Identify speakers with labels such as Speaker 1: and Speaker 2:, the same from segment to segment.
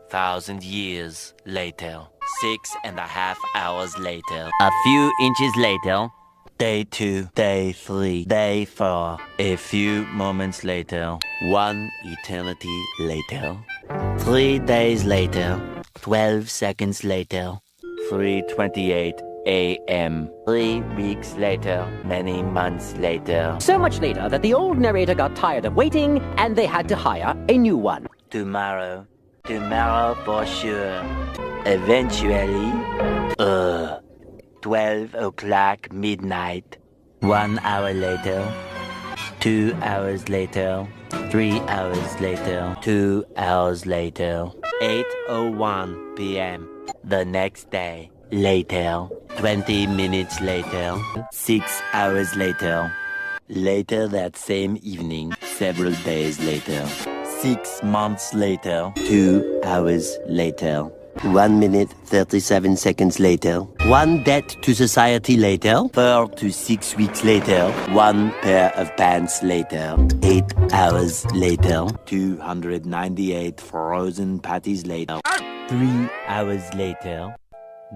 Speaker 1: 2,000 years later. 6.5 hours later. A few inches later. Day 2, day 3, day 4. A few moments later. 1 eternity later. 3 days later. 12 seconds later. 3:28 a.m. 3 weeks later. Many months later.
Speaker 2: So much later that the old narrator got tired of waiting and they had to hire a new one.
Speaker 1: Tomorrow. Tomorrow for sure. Eventually. 12 o'clock midnight. 1 hour later. 2 hours later. 3 hours later. 2 hours later. 8:01 p.m. The next day. Later. 20 minutes later. 6 hours later. Later that same evening. Several days later. 6 months later. 2 hours later. 1 minute, 37 seconds later. 1 debt to society later. 4 to 6 weeks later. 1 pair of pants later. 8 hours later. 298 frozen patties later. 3 hours later.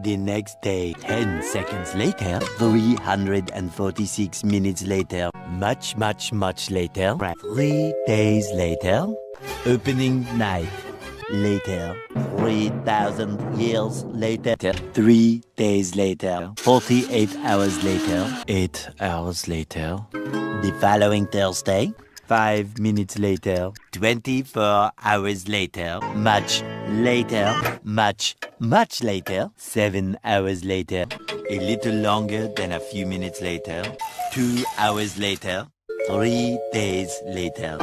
Speaker 1: The next day, 10 seconds later. 346 minutes later. Much, much, much later. 3 days later. Opening night. Later, 3,000 years later, 3 days later, 48 hours later, 8 hours later, the following Thursday, 5 minutes later, 24 hours later, much later, much, much later, 7 hours later, a little longer than a few minutes later, 2 hours later, 3 days later,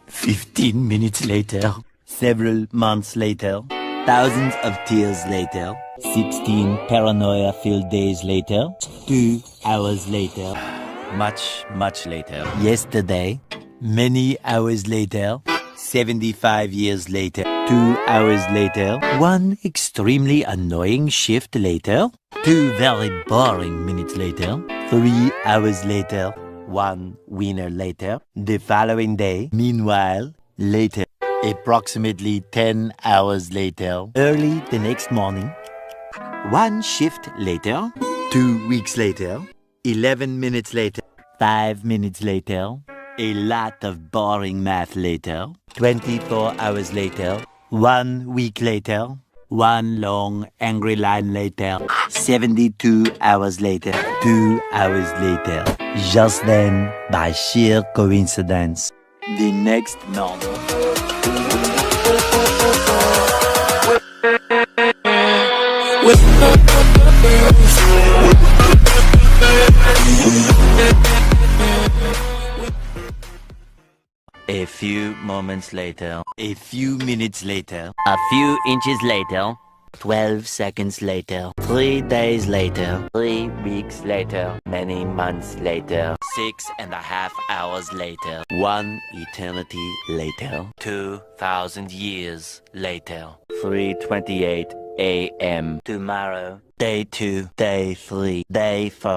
Speaker 1: 15 minutes later, several months later, thousands of tears later, 16 paranoia-filled days later, 2 hours later, much, much later, yesterday, many hours later, 75 years later, 2 hours later, 1 extremely annoying shift later, 2 very boring minutes later, 3 hours later, 1 winner later, the following day, meanwhile, later, approximately 10 hours later, early the next morning, 1 shift later, 2 weeks later, 11 minutes later, 5 minutes later, a lot of boring math later, 24 hours later, 1 week later, 1 long angry line later, 72 hours later, 2 hours later. Just then, by sheer coincidence, the next morning. A few moments later, a few minutes later, a few inches later, 12 seconds later, 3 days later, 3 weeks later, many months later, 6.5 hours later, 1 eternity later, 2,000 years later, 3:28 a.m. Tomorrow, day 2, day 3, day 4.